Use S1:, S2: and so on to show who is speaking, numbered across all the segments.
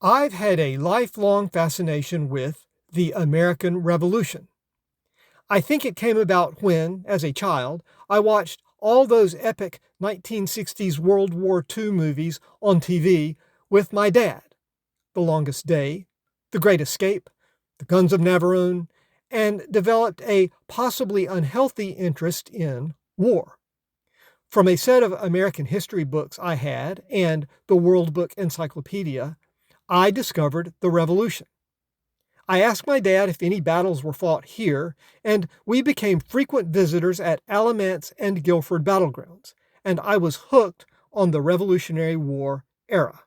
S1: I've had a lifelong fascination with the American Revolution. I think it came about when, as a child, I watched all those epic 1960s World War II movies on TV with my dad. The Longest Day, The Great Escape, The Guns of Navarone, and developed a possibly unhealthy interest in war. From a set of American history books I had and the World Book Encyclopedia, I discovered the Revolution. I asked my dad if any battles were fought here, and we became frequent visitors at Alamance and Guilford battlegrounds, and I was hooked on the Revolutionary War era.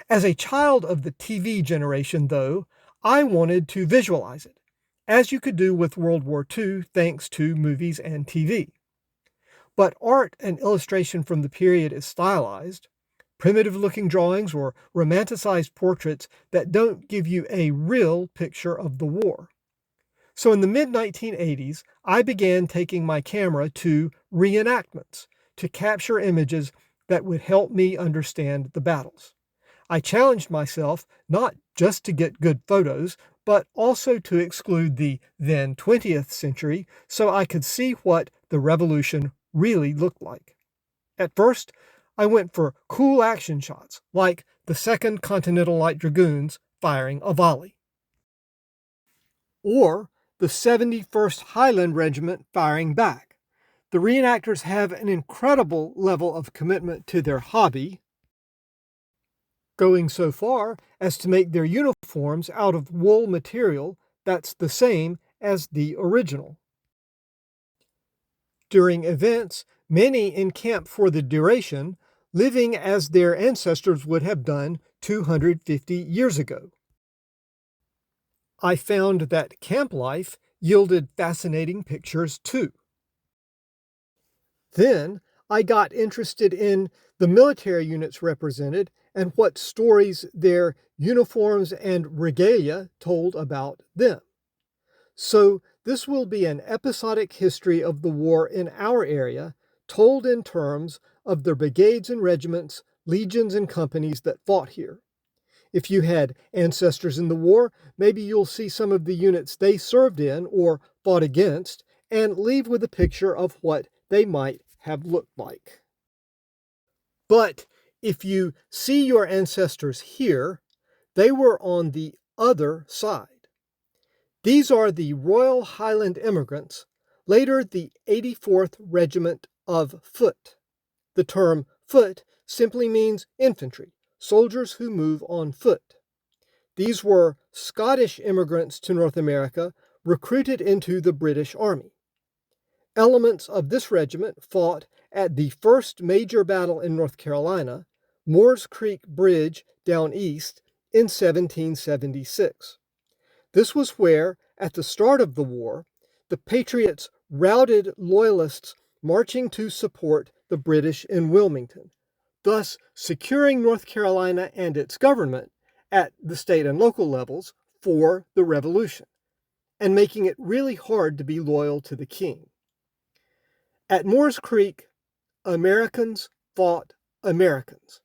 S1: As a child of the TV generation, though, I wanted to visualize it, as you could do with World War II thanks to movies and TV. But art and illustration from the period is stylized, primitive-looking drawings or romanticized portraits that don't give you a real picture of the war. So in the mid-1980s, I began taking my camera to reenactments to capture images that would help me understand the battles. I challenged myself not just to get good photos, but also to exclude the then 20th century so I could see what the Revolution really looked like. At first, I went for cool action shots, like the 2nd Continental Light Dragoons firing a volley, or the 71st Highland Regiment firing back. The reenactors have an incredible level of commitment to their hobby, going so far as to make their uniforms out of wool material that's the same as the original. During events, many encamp for the duration, living as their ancestors would have done 250 years ago. I found that camp life yielded fascinating pictures too. Then I got interested in the military units represented and what stories their uniforms and regalia told about them. So this will be an episodic history of the war in our area, told in terms of the brigades and regiments, legions and companies that fought here. If you had ancestors in the war, maybe you'll see some of the units they served in or fought against, and leave with a picture of what they might have looked like. But if you see your ancestors here, they were on the other side. These are the Royal Highland Immigrants, later the 84th Regiment of Foot. The term foot simply means infantry, soldiers who move on foot. These were Scottish immigrants to North America recruited into the British Army. Elements of this regiment fought at the first major battle in North Carolina, Moores Creek Bridge down east, in 1776. This was where, at the start of the war, the Patriots routed Loyalists marching to support the British in Wilmington, thus securing North Carolina and its government at the state and local levels for the Revolution, and making it really hard to be loyal to the king. At Moores Creek, Americans fought Americans.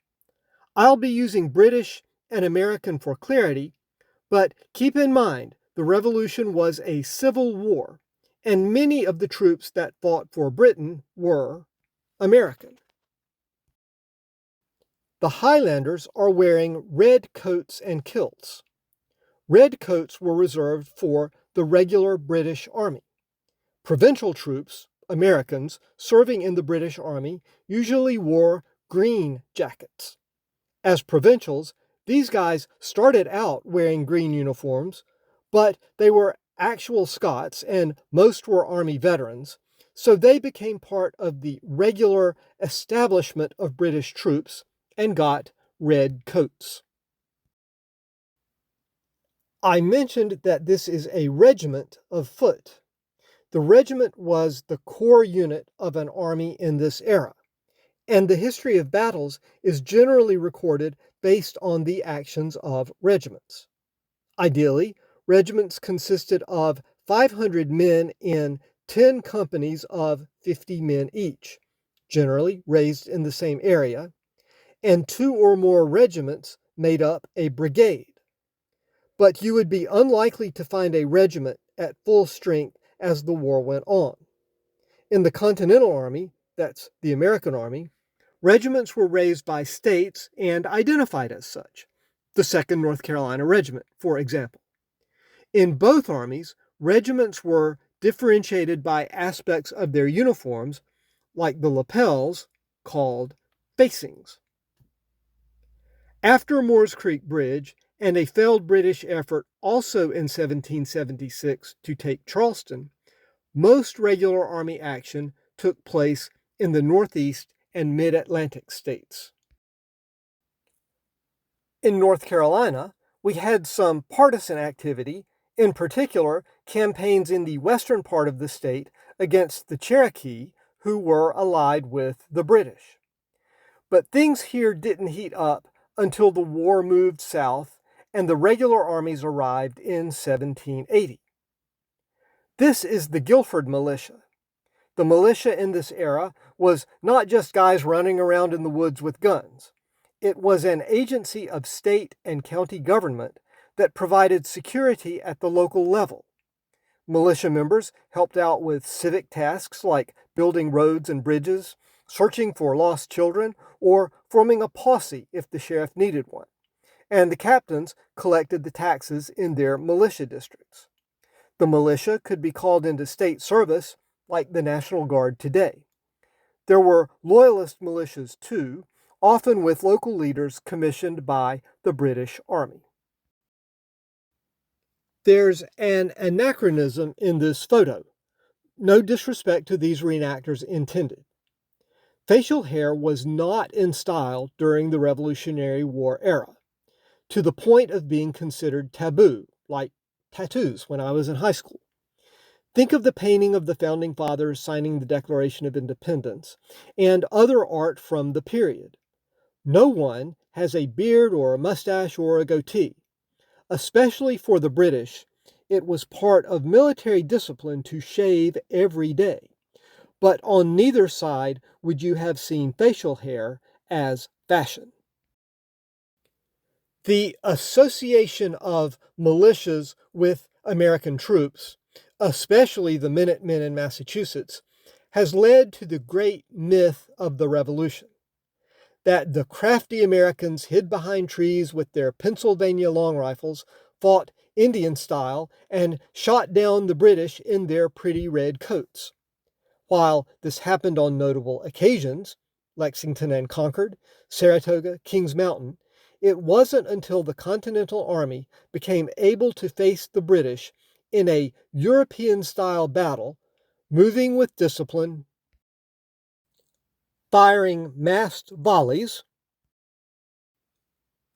S1: I'll be using British and American for clarity, but keep in mind the Revolution was a civil war, and many of the troops that fought for Britain were American. The Highlanders are wearing red coats and kilts. Red coats were reserved for the regular British Army. Provincial troops, Americans, serving in the British Army usually wore green jackets. As provincials, these guys started out wearing green uniforms, but they were actual Scots and most were Army veterans, so they became part of the regular establishment of British troops and got red coats. I mentioned that this is a regiment of foot. The regiment was the core unit of an army in this era, and the history of battles is generally recorded based on the actions of regiments. Ideally, regiments consisted of 500 men in 10 companies of 50 men each, generally raised in the same area, and 2 or more regiments made up a brigade. But you would be unlikely to find a regiment at full strength as the war went on. In the Continental Army, that's the American Army, regiments were raised by states and identified as such. The 2nd North Carolina Regiment, for example. In both armies, regiments were differentiated by aspects of their uniforms, like the lapels, called facings. After Moores Creek Bridge and a failed British effort also in 1776 to take Charleston, most regular Army action took place in the Northeast and Mid-Atlantic states. In North Carolina, we had some partisan activity, in particular campaigns in the western part of the state against the Cherokee, who were allied with the British. But things here didn't heat up until the war moved south and the regular armies arrived in 1780. This is the Guilford militia. The militia in this era was not just guys running around in the woods with guns. It was an agency of state and county government that provided security at the local level. Militia members helped out with civic tasks like building roads and bridges, searching for lost children, or forming a posse if the sheriff needed one. And the captains collected the taxes in their militia districts. The militia could be called into state service like the National Guard today. There were loyalist militias too, often with local leaders commissioned by the British Army. There's an anachronism in this photo. No disrespect to these reenactors intended. Facial hair was not in style during the Revolutionary War era, to the point of being considered taboo, like tattoos when I was in high school. Think of the painting of the Founding Fathers signing the Declaration of Independence and other art from the period. No one has a beard or a mustache or a goatee. Especially for the British, it was part of military discipline to shave every day. But on neither side would you have seen facial hair as fashion. The association of militias with American troops, especially the Minutemen in Massachusetts, has led to the great myth of the Revolution, that the crafty Americans hid behind trees with their Pennsylvania long rifles, fought Indian style, and shot down the British in their pretty red coats. While this happened on notable occasions, Lexington and Concord, Saratoga, Kings Mountain, it wasn't until the Continental Army became able to face the British in a European-style battle, moving with discipline, firing massed volleys,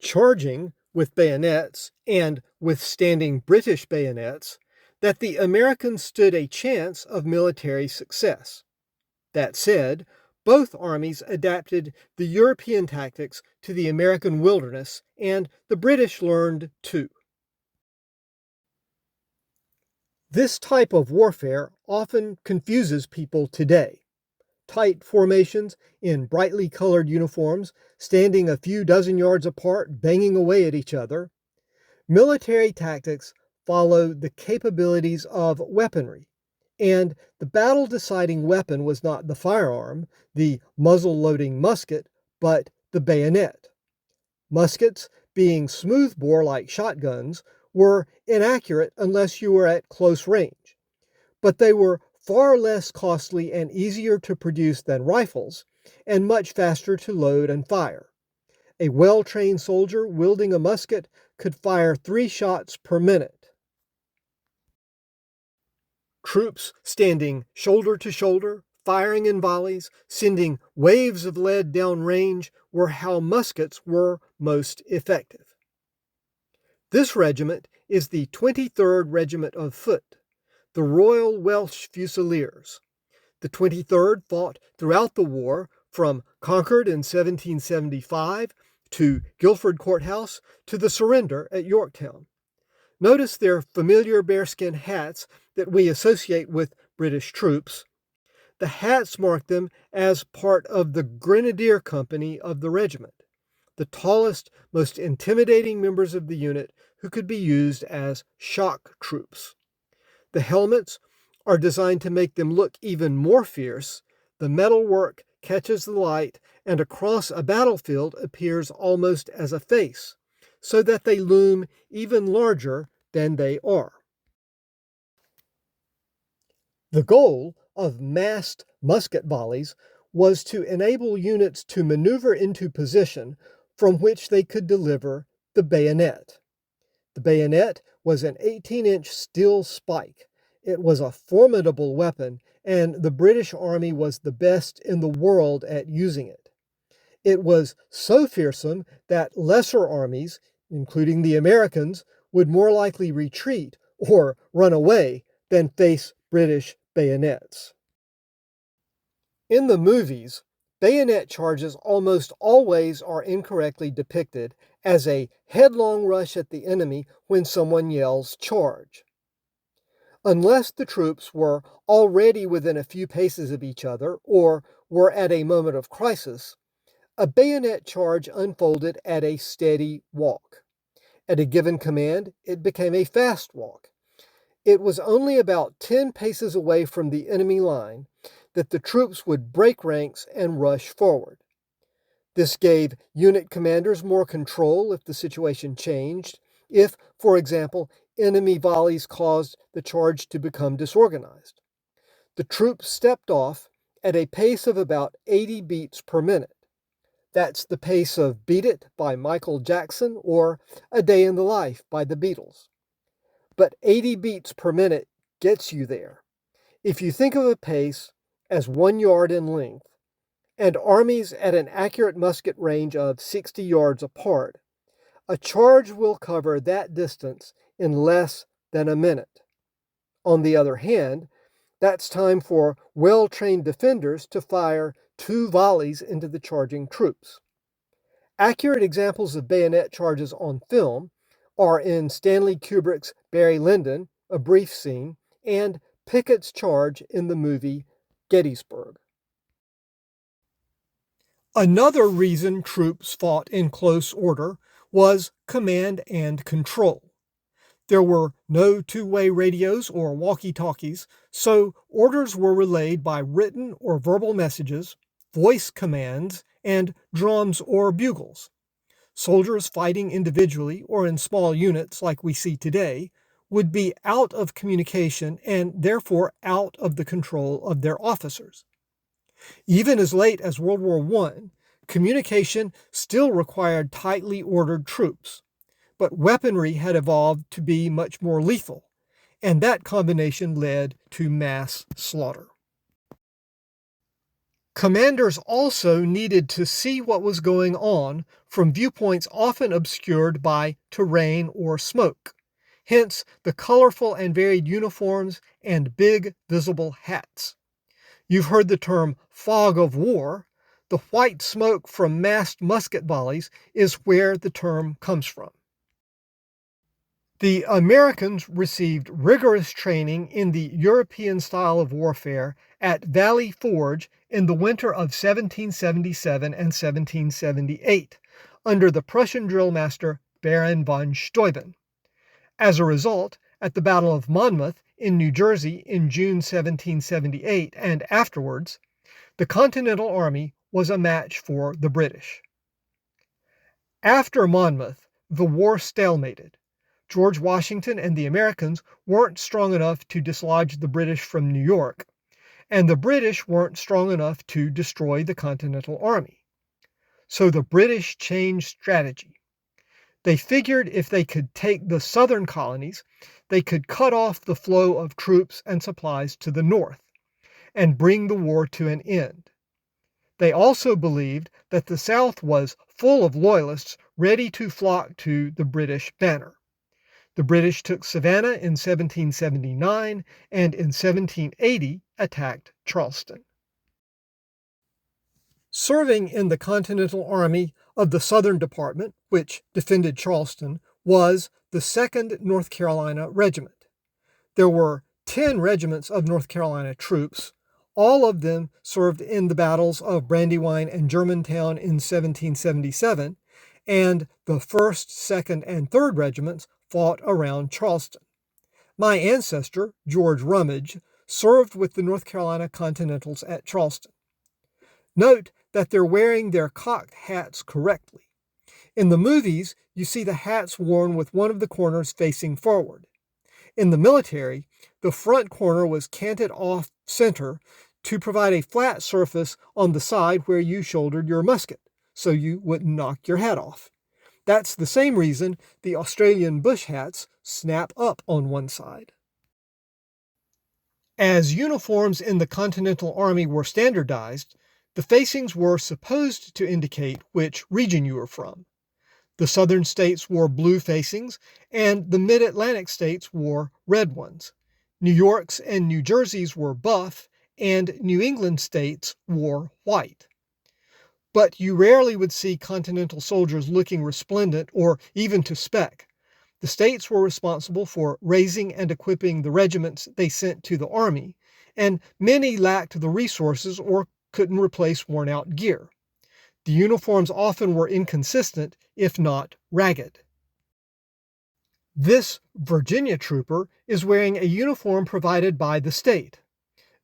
S1: charging with bayonets, and withstanding British bayonets, that the Americans stood a chance of military success. That said, both armies adapted the European tactics to the American wilderness, and the British learned too. This type of warfare often confuses people today. Tight formations in brightly colored uniforms, standing a few dozen yards apart, banging away at each other. Military tactics follow the capabilities of weaponry, and the battle-deciding weapon was not the firearm, the muzzle-loading musket, but the bayonet. Muskets, being smoothbore like shotguns, were inaccurate unless you were at close range, but they were far less costly and easier to produce than rifles, and much faster to load and fire. A well-trained soldier wielding a musket could fire 3 shots per minute. Troops standing shoulder to shoulder, firing in volleys, sending waves of lead down range were how muskets were most effective. This regiment is the 23rd Regiment of Foot, the Royal Welsh Fusiliers. The 23rd fought throughout the war from Concord in 1775 to Guilford Courthouse to the surrender at Yorktown. Notice their familiar bearskin hats that we associate with British troops. The hats mark them as part of the Grenadier Company of the regiment. the tallest, most intimidating members of the unit who could be used as shock troops. The helmets are designed to make them look even more fierce. The metalwork catches the light and across a battlefield appears almost as a face, so that they loom even larger than they are. The goal of massed musket volleys was to enable units to maneuver into position from which they could deliver the bayonet. The bayonet was an 18-inch steel spike. It was a formidable weapon, and the British Army was the best in the world at using it. It was so fearsome that lesser armies, including the Americans, would more likely retreat or run away than face British bayonets. In the movies, bayonet charges almost always are incorrectly depicted as a headlong rush at the enemy when someone yells "charge." Unless the troops were already within a few paces of each other or were at a moment of crisis, a bayonet charge unfolded at a steady walk. At a given command, it became a fast walk. It was only about 10 paces away from the enemy line that the troops would break ranks and rush forward. This gave unit commanders more control if the situation changed, if, for example, enemy volleys caused the charge to become disorganized. The troops stepped off at a pace of about 80 beats per minute. That's the pace of Beat It by Michael Jackson or A Day in the Life by the Beatles. But 80 beats per minute gets you there. If you think of a pace as 1 yard in length, and armies at an accurate musket range of 60 yards apart, a charge will cover that distance in less than a minute. On the other hand, that's time for well-trained defenders to fire 2 volleys into the charging troops. Accurate examples of bayonet charges on film are in Stanley Kubrick's Barry Lyndon, A Brief Scene, and Pickett's charge in the movie Gettysburg. Another reason troops fought in close order was command and control. There were no two-way radios or walkie-talkies, so orders were relayed by written or verbal messages, voice commands, and drums or bugles. Soldiers fighting individually or in small units like we see today would be out of communication and therefore out of the control of their officers. Even as late as World War I, communication still required tightly ordered troops, but weaponry had evolved to be much more lethal, and that combination led to mass slaughter. Commanders also needed to see what was going on from viewpoints often obscured by terrain or smoke, hence the colorful and varied uniforms and big visible hats. You've heard the term fog of war. The white smoke from massed musket volleys is where the term comes from. The Americans received rigorous training in the European style of warfare at Valley Forge in the winter of 1777 and 1778, under the Prussian drill master Baron von Steuben. As a result, at the Battle of Monmouth in New Jersey in June 1778 and afterwards, the Continental Army was a match for the British. After Monmouth, the war stalemated. George Washington and the Americans weren't strong enough to dislodge the British from New York, and the British weren't strong enough to destroy the Continental Army. So the British changed strategy. They figured if they could take the southern colonies, they could cut off the flow of troops and supplies to the north and bring the war to an end. They also believed that the South was full of loyalists ready to flock to the British banner. The British took Savannah in 1779 and in 1780 attacked Charleston. Serving in the Continental Army of the Southern Department, which defended Charleston, was the 2nd North Carolina Regiment. There were 10 regiments of North Carolina troops. All of them served in the battles of Brandywine and Germantown in 1777, and the 1st, 2nd, and 3rd Regiments fought around Charleston. My ancestor, George Rummage, served with the North Carolina Continentals at Charleston. Note that they're wearing their cocked hats correctly. In the movies, you see the hats worn with one of the corners facing forward. In the military, the front corner was canted off center to provide a flat surface on the side where you shouldered your musket, so you wouldn't knock your hat off. That's the same reason the Australian bush hats snap up on one side. As uniforms in the Continental Army were standardized, the facings were supposed to indicate which region you were from. The southern states wore blue facings, and the mid-Atlantic states wore red ones. New York's and New Jersey's were buff, and New England states wore white. But you rarely would see Continental soldiers looking resplendent or even to spec. The states were responsible for raising and equipping the regiments they sent to the Army, and many lacked the resources or couldn't replace worn-out gear. The uniforms often were inconsistent, if not ragged. This Virginia trooper is wearing a uniform provided by the state.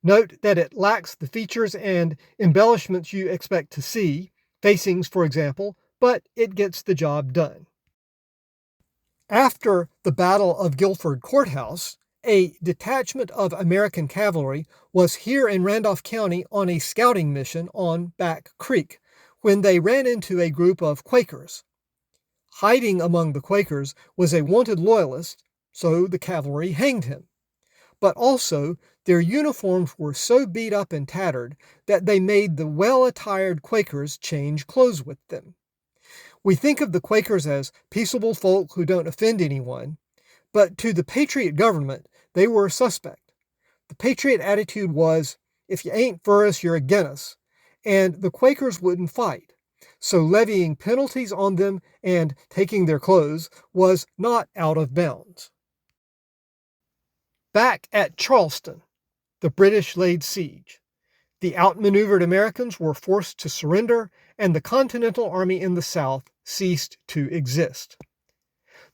S1: Note that it lacks the features and embellishments you expect to see, facings for example, but it gets the job done. After the Battle of Guilford Courthouse, a detachment of American cavalry was here in Randolph County on a scouting mission on Back Creek when they ran into a group of Quakers. Hiding among the Quakers was a wanted loyalist, so the cavalry hanged him. But also, their uniforms were so beat up and tattered that they made the well-attired Quakers change clothes with them. We think of the Quakers as peaceable folk who don't offend anyone, but to the Patriot government, they were suspect. The Patriot attitude was, if you ain't for us, you're agin us, and the Quakers wouldn't fight. So levying penalties on them and taking their clothes was not out of bounds. Back at Charleston, the British laid siege. The outmaneuvered Americans were forced to surrender, and the Continental Army in the South ceased to exist.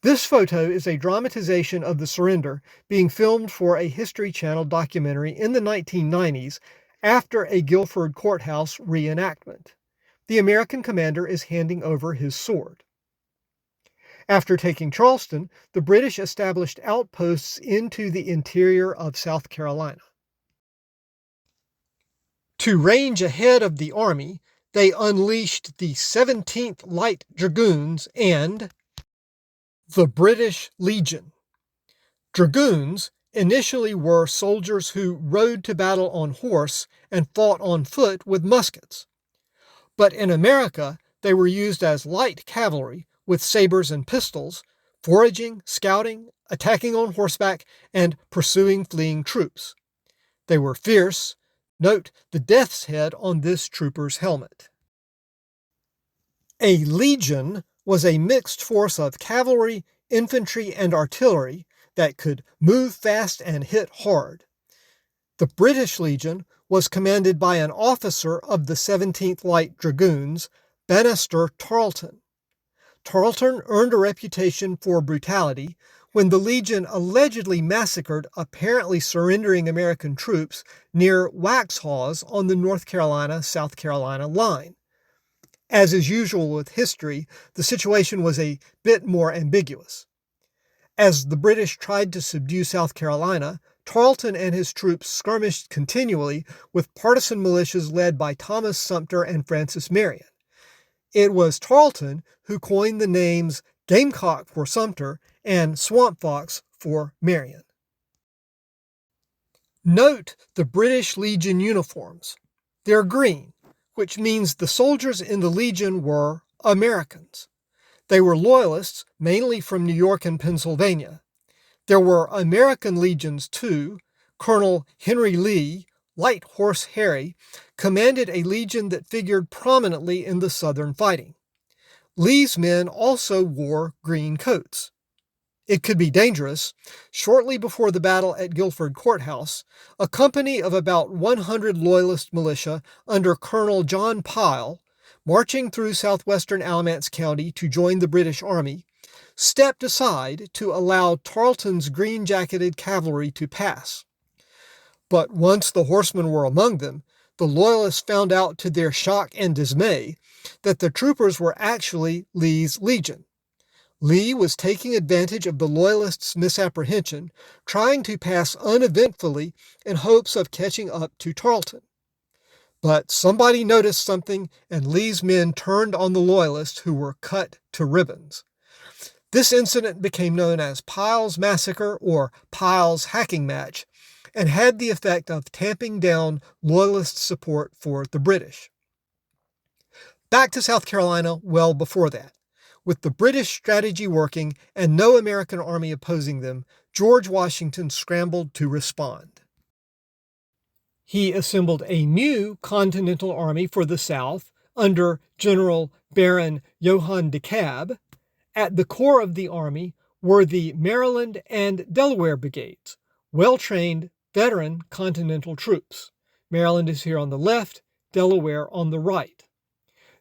S1: This photo is a dramatization of the surrender being filmed for a History Channel documentary in the 1990s after a Guilford Courthouse reenactment. The American commander is handing over his sword. After taking Charleston, the British established outposts into the interior of South Carolina. To range ahead of the army, they unleashed the 17th Light Dragoons and the British Legion. Dragoons initially were soldiers who rode to battle on horse and fought on foot with muskets. But in America, they were used as light cavalry with sabers and pistols, foraging, scouting, attacking on horseback, and pursuing fleeing troops. They were fierce. Note the death's head on this trooper's helmet. A legion was a mixed force of cavalry, infantry, and artillery that could move fast and hit hard. The British Legion was commanded by an officer of the 17th Light Dragoons, Bannister Tarleton. Tarleton earned a reputation for brutality when the Legion allegedly massacred apparently surrendering American troops near Waxhaws on the North Carolina-South Carolina line. As is usual with history, the situation was a bit more ambiguous. As the British tried to subdue South Carolina, Tarleton and his troops skirmished continually with partisan militias led by Thomas Sumter and Francis Marion. It was Tarleton who coined the names Gamecock for Sumter and Swamp Fox for Marion. Note the British Legion uniforms. They're green, which means the soldiers in the Legion were Americans. They were loyalists, mainly from New York and Pennsylvania. There were American legions too. Colonel Henry Lee, Light Horse Harry, commanded a legion that figured prominently in the Southern fighting. Lee's men also wore green coats. It could be dangerous. Shortly before the battle at Guilford Courthouse, a company of about 100 Loyalist militia under Colonel John Pyle marching through southwestern Alamance County to join the British Army, stepped aside to allow Tarleton's green-jacketed cavalry to pass. But once the horsemen were among them, the Loyalists found out to their shock and dismay that the troopers were actually Lee's legion. Lee was taking advantage of the Loyalists' misapprehension, trying to pass uneventfully in hopes of catching up to Tarleton. But somebody noticed something, and Lee's men turned on the Loyalists, who were cut to ribbons. This incident became known as Pyle's Massacre or Pyle's Hacking Match, and had the effect of tamping down Loyalist support for the British. Back to South Carolina well before that. With the British strategy working and no American army opposing them, George Washington scrambled to respond. He assembled a new Continental Army for the South under General Baron Johann de Kalb. At the core of the army were the Maryland and Delaware brigades, well-trained, veteran Continental troops. Maryland is here on the left, Delaware on the right.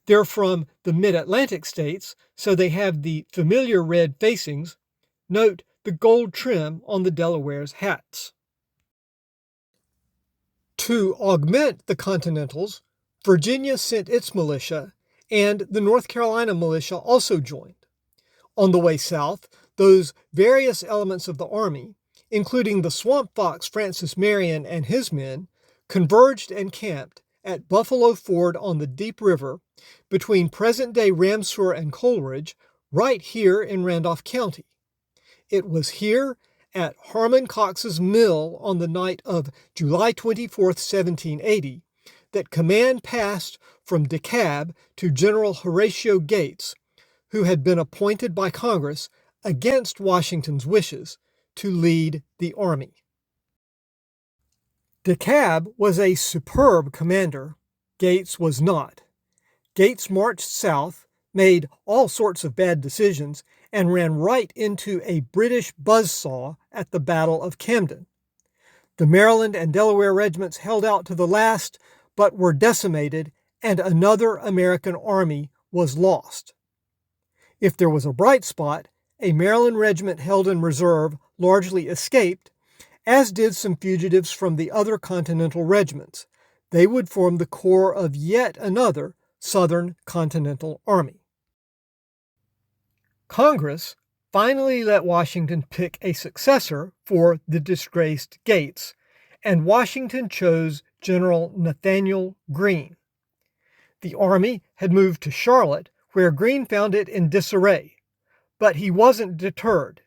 S1: They're from the mid-Atlantic states, so they have the familiar red facings. Note the gold trim on the Delaware's hats. To augment the Continentals, Virginia sent its militia, and the North Carolina militia also joined. On the way south, those various elements of the army, including the swamp fox Francis Marion and his men, converged and camped at Buffalo Ford on the Deep River between present-day Ramseur and Coleridge, right here in Randolph County. It was here at Harmon Cox's mill on the night of July 24, 1780, that command passed from DeKalb to General Horatio Gates, who had been appointed by Congress against Washington's wishes to lead the army. DeKalb was a superb commander. Gates was not. Gates marched south, made all sorts of bad decisions, and ran right into a British buzzsaw at the Battle of Camden. The Maryland and Delaware regiments held out to the last, but were decimated, and another American army was lost. If there was a bright spot, a Maryland regiment held in reserve largely escaped, as did some fugitives from the other Continental regiments. They would form the core of yet another Southern Continental Army. Congress finally let Washington pick a successor for the disgraced Gates, and Washington chose General Nathaniel Greene. The army had moved to Charlotte, where Greene found it in disarray, but he wasn't deterred.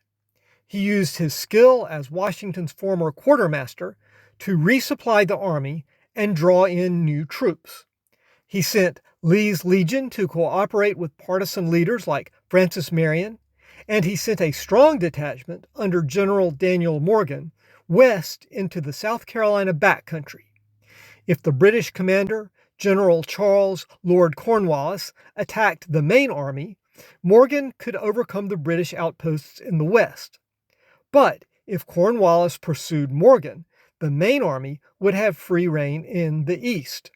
S1: He used his skill as Washington's former quartermaster to resupply the army and draw in new troops. He sent Lee's Legion to cooperate with partisan leaders like Francis Marion, and he sent a strong detachment under General Daniel Morgan west into the South Carolina backcountry. If the British commander, General Charles Lord Cornwallis, attacked the main army, Morgan could overcome the British outposts in the west. But if Cornwallis pursued Morgan, the main army would have free rein in the east.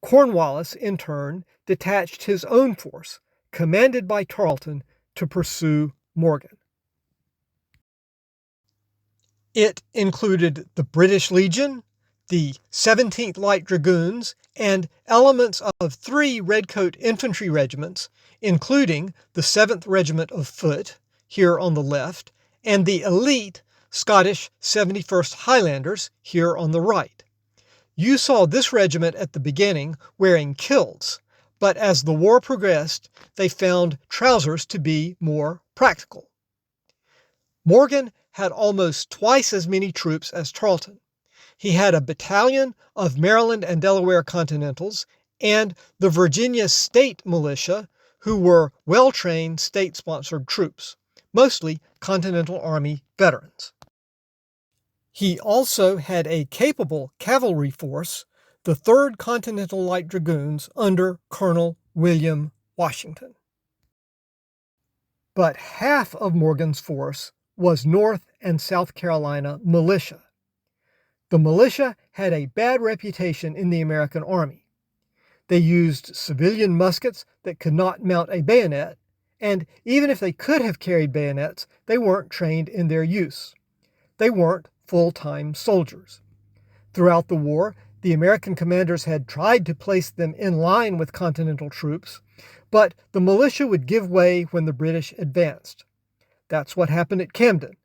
S1: Cornwallis, in turn, detached his own force, commanded by Tarleton, to pursue Morgan. It included the British Legion, the 17th Light Dragoons, and elements of 3 Redcoat infantry regiments, including the 7th Regiment of Foot, here on the left, and the elite Scottish 71st Highlanders, here on the right. You saw this regiment at the beginning wearing kilts, but as the war progressed, they found trousers to be more practical. Morgan had almost twice as many troops as Tarleton. He had a battalion of Maryland and Delaware Continentals and the Virginia State Militia, who were well-trained state-sponsored troops, mostly Continental Army veterans. He also had a capable cavalry force, the 3rd Continental Light Dragoons under Colonel William Washington. But half of Morgan's force was North and South Carolina militia. The militia had a bad reputation in the American army. They used civilian muskets that could not mount a bayonet, and even if they could have carried bayonets, they weren't trained in their use. They weren't full-time soldiers. Throughout the war, the American commanders had tried to place them in line with Continental troops, but the militia would give way when the British advanced. That's what happened at Camden.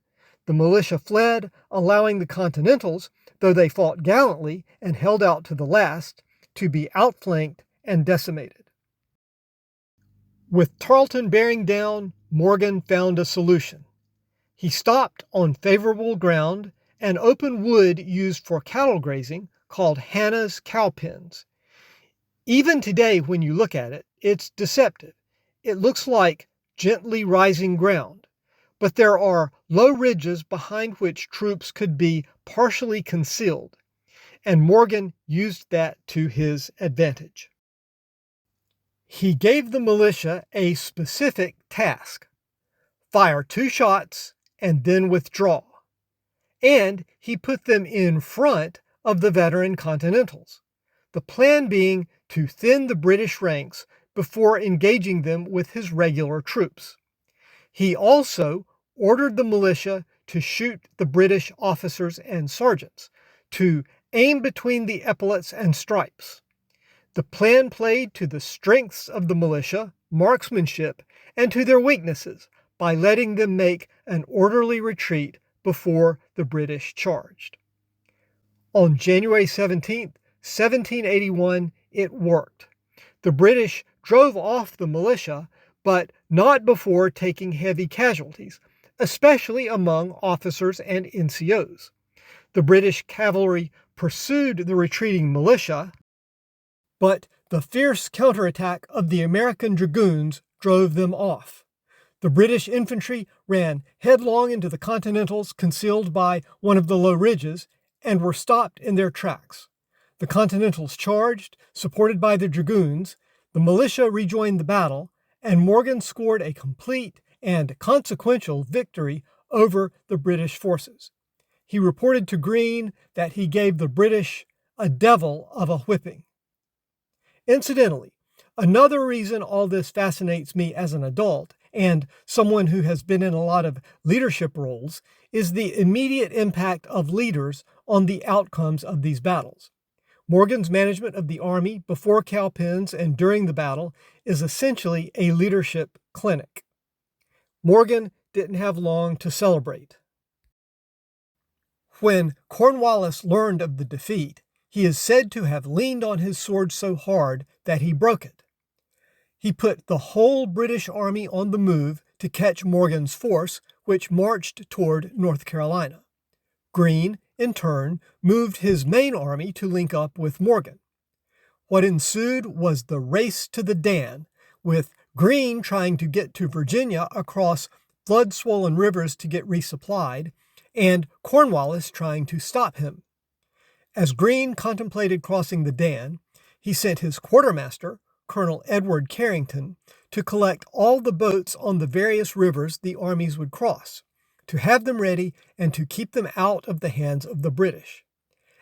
S1: The militia fled, allowing the Continentals, though they fought gallantly and held out to the last, to be outflanked and decimated. With Tarleton bearing down, Morgan found a solution. He stopped on favorable ground, an open wood used for cattle grazing called Hannah's cow pens. Even today, when you look at it, it's deceptive. It looks like gently rising ground, but there are low ridges behind which troops could be partially concealed, and Morgan used that to his advantage. He gave the militia a specific task: fire 2 shots and then withdraw. And he put them in front of the veteran Continentals, the plan being to thin the British ranks before engaging them with his regular troops. He also ordered the militia to shoot the British officers and sergeants, to aim between the epaulets and stripes. The plan played to the strengths of the militia, marksmanship, and to their weaknesses by letting them make an orderly retreat before the British charged. On January 17, 1781, it worked. The British drove off the militia, but not before taking heavy casualties, especially among officers and NCOs. The British cavalry pursued the retreating militia, but the fierce counterattack of the American dragoons drove them off. The British infantry ran headlong into the Continentals concealed by one of the low ridges and were stopped in their tracks. The Continentals charged, supported by the dragoons, the militia rejoined the battle, and Morgan scored a complete and consequential victory over the British forces. He reported to Greene that he gave the British a devil of a whipping. Incidentally, another reason all this fascinates me as an adult and someone who has been in a lot of leadership roles is the immediate impact of leaders on the outcomes of these battles. Morgan's management of the army before Cowpens and during the battle is essentially a leadership clinic. Morgan didn't have long to celebrate. When Cornwallis learned of the defeat, he is said to have leaned on his sword so hard that he broke it. He put the whole British army on the move to catch Morgan's force, which marched toward North Carolina. Greene, in turn, moved his main army to link up with Morgan. What ensued was the race to the Dan, with Greene trying to get to Virginia across flood-swollen rivers to get resupplied, and Cornwallis trying to stop him. As Greene contemplated crossing the Dan, he sent his quartermaster, Colonel Edward Carrington, to collect all the boats on the various rivers the armies would cross, to have them ready and to keep them out of the hands of the British.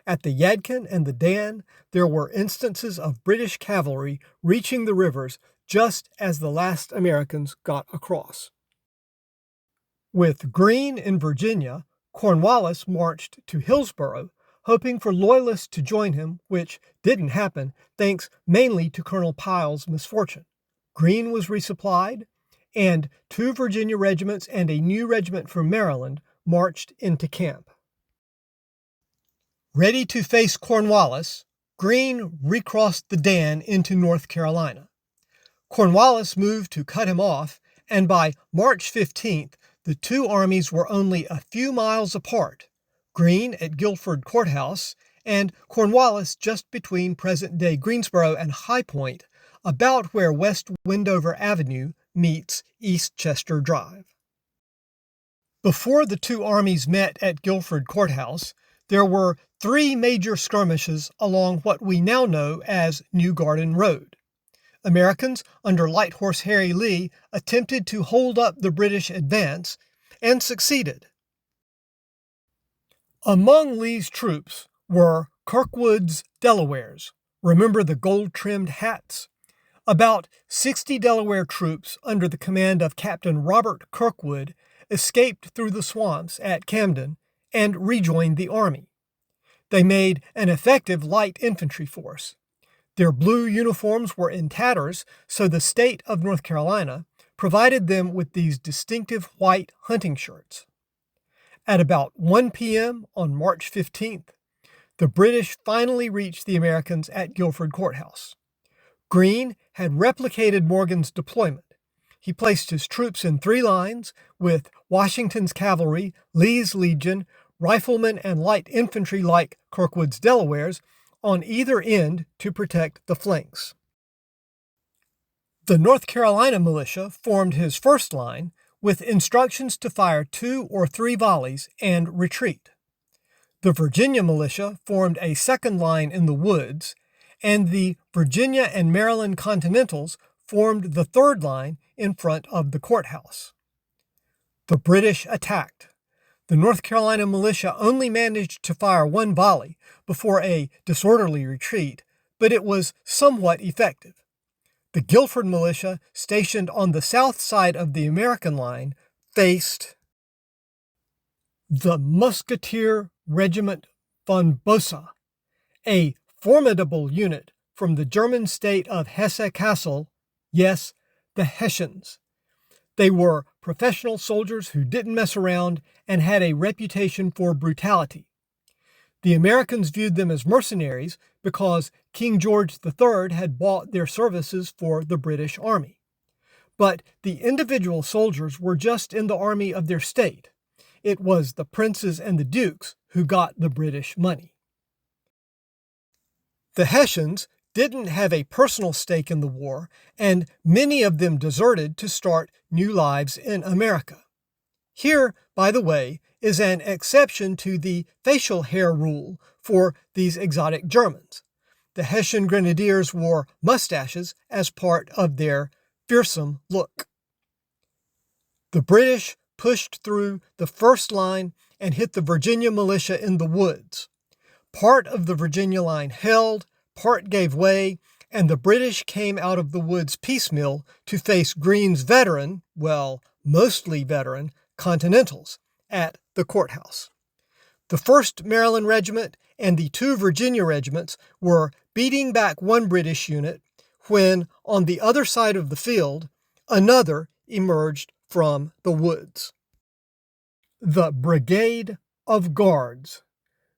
S1: At the Yadkin and the Dan, there were instances of British cavalry reaching the rivers just as the last Americans got across. With Greene in Virginia, Cornwallis marched to Hillsborough, hoping for Loyalists to join him, which didn't happen, thanks mainly to Colonel Pyle's misfortune. Greene was resupplied, and 2 Virginia regiments and a new regiment from Maryland marched into camp. Ready to face Cornwallis, Greene recrossed the Dan into North Carolina. Cornwallis moved to cut him off, and by March 15th, the two armies were only a few miles apart, Greene at Guilford Courthouse and Cornwallis just between present-day Greensboro and High Point, about where West Wendover Avenue meets East Chester Drive. Before the two armies met at Guilford Courthouse, there were 3 major skirmishes along what we now know as New Garden Road. Americans under Light Horse Harry Lee attempted to hold up the British advance and succeeded. Among Lee's troops were Kirkwood's Delawares, Remember the gold-trimmed hats? About 60 Delaware troops under the command of Captain Robert Kirkwood escaped through the swamps at Camden and rejoined the army. They made an effective light infantry force. Their blue uniforms were in tatters, so the state of North Carolina provided them with these distinctive white hunting shirts. At about 1 p.m. on March 15th, the British finally reached the Americans at Guilford Courthouse. Greene had replicated Morgan's deployment. He placed his troops in 3 lines, with Washington's cavalry, Lee's legion, riflemen, and light infantry like Kirkwood's Delawares on either end to protect the flanks. The North Carolina militia formed his first line with instructions to fire 2 or 3 volleys and retreat. The Virginia militia formed a second line in the woods, and the Virginia and Maryland Continentals formed the third line in front of the courthouse. The British attacked. The North Carolina militia only managed to fire 1 volley before a disorderly retreat, but it was somewhat effective. The Guilford militia, stationed on the south side of the American line, faced the Musketeer Regiment von Bosse, a formidable unit from the German state of Hesse-Kassel, yes, the Hessians. They were professional soldiers who didn't mess around and had a reputation for brutality. The Americans viewed them as mercenaries because King George III had bought their services for the British Army. But the individual soldiers were just in the army of their state. It was the princes and the dukes who got the British money. The Hessians didn't have a personal stake in the war, and many of them deserted to start new lives in America. Here, by the way, is an exception to the facial hair rule for these exotic Germans. The Hessian grenadiers wore mustaches as part of their fearsome look. The British pushed through the first line and hit the Virginia militia in the woods. Part of the Virginia line held, part gave way, and the British came out of the woods piecemeal to face Greene's veteran, well, mostly veteran, Continentals at the courthouse. The 1st Maryland Regiment and the 2 Virginia regiments were beating back one British unit when, on the other side of the field, another emerged from the woods. The Brigade of Guards.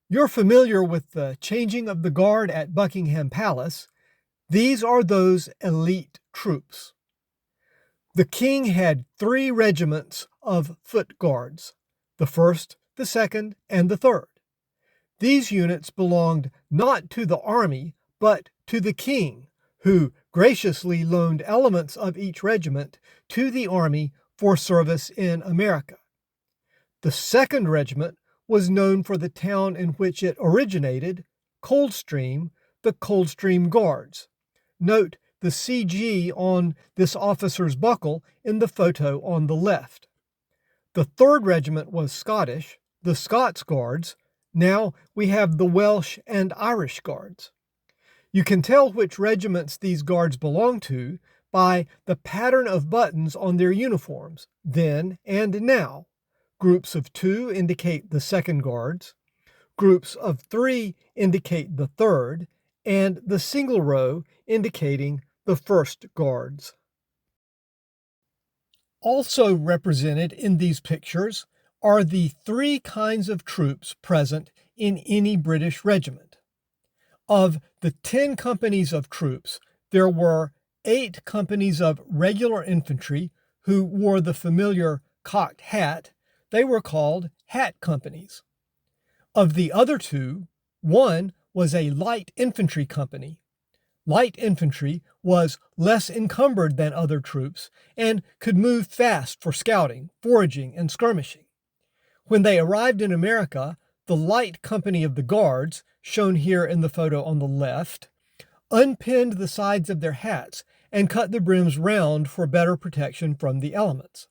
S1: You're familiar with the changing of the guard at Buckingham Palace. These are those elite troops. The king had 3 regiments of foot guards, the 1st, the 2nd, and the 3rd. These units belonged not to the army, but to the king, who graciously loaned elements of each regiment to the army for service in America. The 2nd Regiment was known for the town in which it originated, Coldstream, the Coldstream Guards. Note the CG on this officer's buckle in the photo on the left. The 3rd Regiment was Scottish, the Scots Guards. Now we have the Welsh and Irish Guards. You can tell which regiments these guards belong to by the pattern of buttons on their uniforms, then and now. Groups of 2 indicate the 2nd Guards, groups of 3 indicate the 3rd, and the single row indicating the 1st Guards. Also represented in these pictures are the 3 kinds of troops present in any British regiment. Of the 10 companies of troops, there were 8 companies of regular infantry who wore the familiar cocked hat. They were called hat companies. Of the other 2, one was a light infantry company. Light infantry was less encumbered than other troops and could move fast for scouting, foraging, and skirmishing. When they arrived in America, the light company of the Guards, shown here in the photo on the left, unpinned the sides of their hats and cut the brims round for better protection from the elements.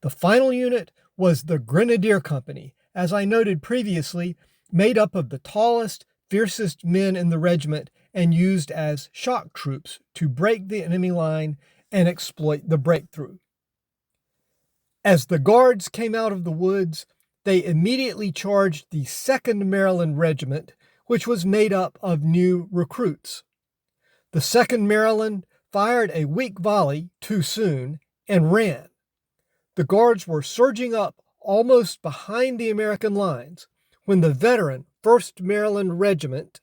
S1: The final unit was the Grenadier Company, as I noted previously, made up of the tallest, fiercest men in the regiment and used as shock troops to break the enemy line and exploit the breakthrough. As the Guards came out of the woods, they immediately charged the 2nd Maryland Regiment, which was made up of new recruits. The 2nd Maryland fired a weak volley too soon and ran. The Guards were surging up almost behind the American lines when the veteran 1st Maryland Regiment,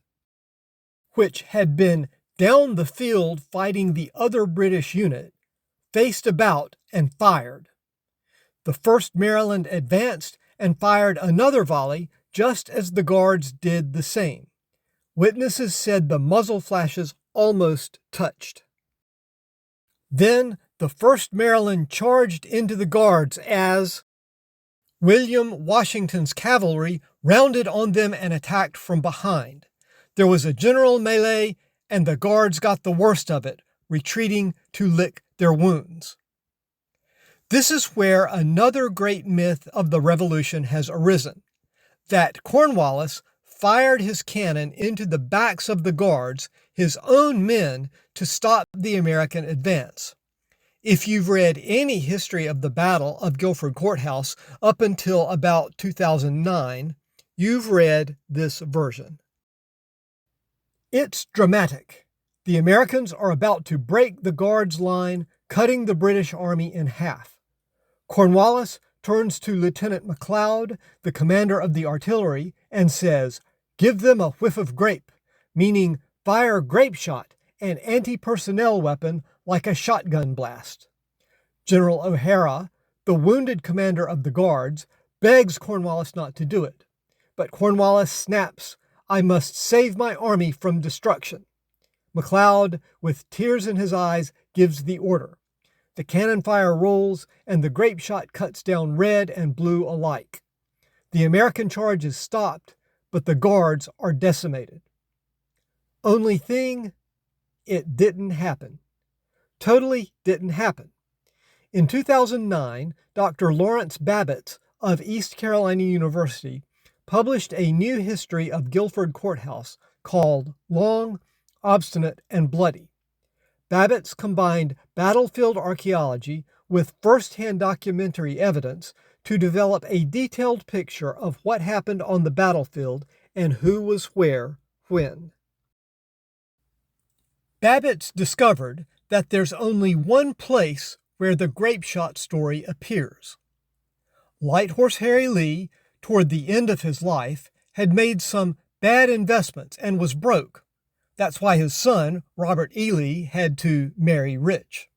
S1: which had been down the field fighting the other British unit, faced about and fired. The 1st Maryland advanced and fired another volley just as the Guards did the same. Witnesses said the muzzle flashes almost touched. Then the 1st Maryland charged into the Guards as William Washington's cavalry rounded on them and attacked from behind. There was a general melee, and the Guards got the worst of it, retreating to lick their wounds. This is where another great myth of the Revolution has arisen, that Cornwallis fired his cannon into the backs of the Guards, his own men, to stop the American advance. If you've read any history of the Battle of Guilford Courthouse up until about 2009, you've read this version. It's dramatic. The Americans are about to break the Guards' line, cutting the British Army in half. Cornwallis turns to Lieutenant McLeod, the commander of the artillery, and says, "Give them a whiff of grape," meaning fire grape shot, an anti-personnel weapon like a shotgun blast. General O'Hara, the wounded commander of the Guards, begs Cornwallis not to do it. But Cornwallis snaps, "I must save my army from destruction." McLeod, with tears in his eyes, gives the order. The cannon fire rolls, and the grape shot cuts down red and blue alike. The American charge is stopped, but the Guards are decimated. Only thing, it didn't happen. Totally didn't happen. In 2009, Dr. Lawrence Babbitt of East Carolina University published a new history of Guilford Courthouse called Long, Obstinate, and Bloody. Babbitt's combined battlefield archaeology with first-hand documentary evidence to develop a detailed picture of what happened on the battlefield and who was where, when. Babbitt discovered that there's only one place where the grape shot story appears. Light Horse Harry Lee, toward the end of his life, had made some bad investments and was broke. That's why his son, Robert E. Lee, had to marry rich.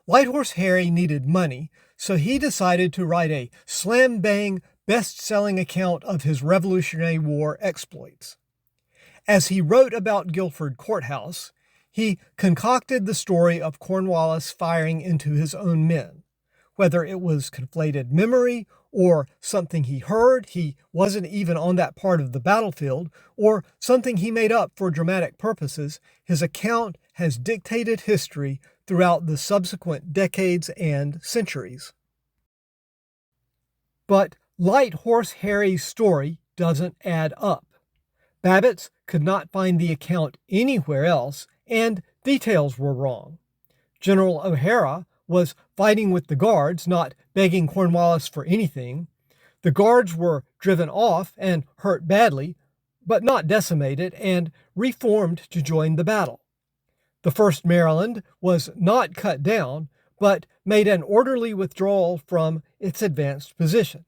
S1: Light Horse Harry needed money, so he decided to write a slam-bang, best-selling account of his Revolutionary War exploits. As he wrote about Guilford Courthouse, he concocted the story of Cornwallis firing into his own men. Whether it was conflated memory or something he heard, he wasn't even on that part of the battlefield, or something he made up for dramatic purposes, his account has dictated history throughout the subsequent decades and centuries. But Light Horse Harry's story doesn't add up. Babbitt could not find the account anywhere else, and details were wrong. General O'Hara was fighting with the Guards, not begging Cornwallis for anything. The Guards were driven off and hurt badly, but not decimated, and reformed to join the battle. The 1st Maryland was not cut down, but made an orderly withdrawal from its advanced position.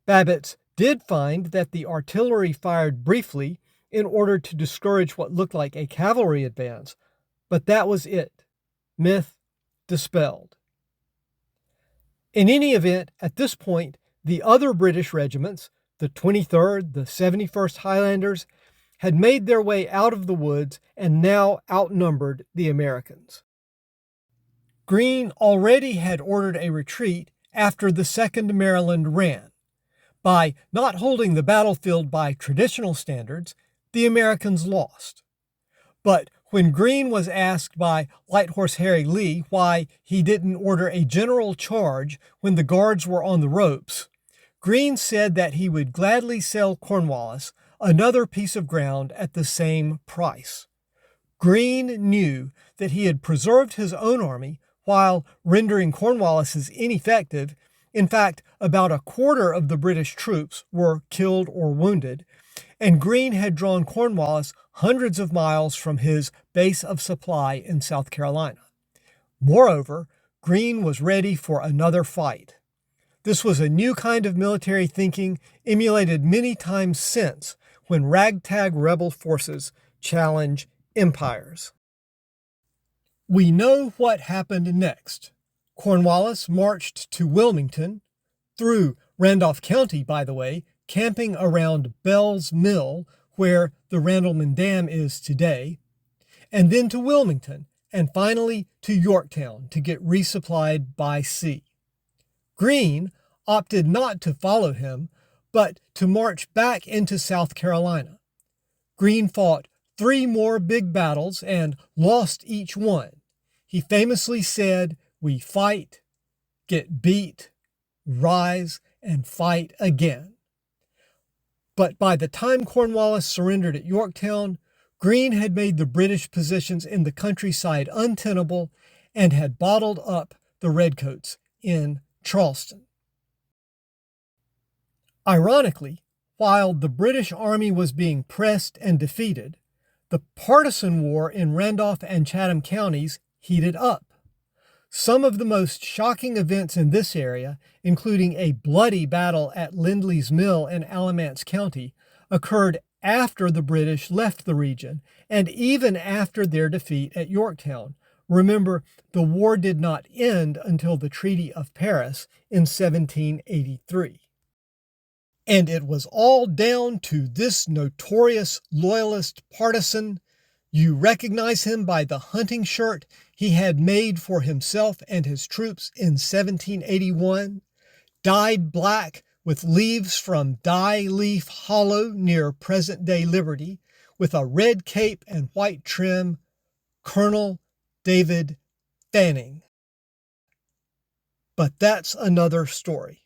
S1: Babbitt did find that the artillery fired briefly in order to discourage what looked like a cavalry advance, but that was it. Myth dispelled. In any event, at this point, the other British regiments, the 23rd, the 71st Highlanders, had made their way out of the woods and now outnumbered the Americans. Greene already had ordered a retreat after the 2nd Maryland ran. By not holding the battlefield by traditional standards, the Americans lost. But when Greene was asked by Light Horse Harry Lee why he didn't order a general charge when the Guards were on the ropes, Greene said that he would gladly sell Cornwallis another piece of ground at the same price. Greene knew that he had preserved his own army while rendering Cornwallis's ineffective. In fact, about a quarter of the British troops were killed or wounded, and Greene had drawn Cornwallis hundreds of miles from his base of supply in South Carolina. Moreover, Greene was ready for another fight. This was a new kind of military thinking emulated many times since when ragtag rebel forces challenge empires. We know what happened next. Cornwallis marched to Wilmington, through Randolph County, by the way, camping around Bell's Mill, where the Randleman Dam is today, and then to Wilmington, and finally to Yorktown to get resupplied by sea. Greene opted not to follow him, but to march back into South Carolina. Greene fought 3 more big battles and lost each one. He famously said, "We fight, get beat, rise, and fight again." But by the time Cornwallis surrendered at Yorktown, Greene had made the British positions in the countryside untenable and had bottled up the redcoats in Charleston. Ironically, while the British army was being pressed and defeated, the partisan war in Randolph and Chatham counties heated up. Some of the most shocking events in this area, including a bloody battle at Lindley's Mill in Alamance County, occurred after the British left the region and even after their defeat at Yorktown. Remember, the war did not end until the Treaty of Paris in 1783. And it was all down to this notorious Loyalist partisan. You recognize him by the hunting shirt he had made for himself and his troops in 1781, dyed black with leaves from Dye Leaf Hollow near present-day Liberty, with a red cape and white trim, Colonel David Fanning. But that's another story.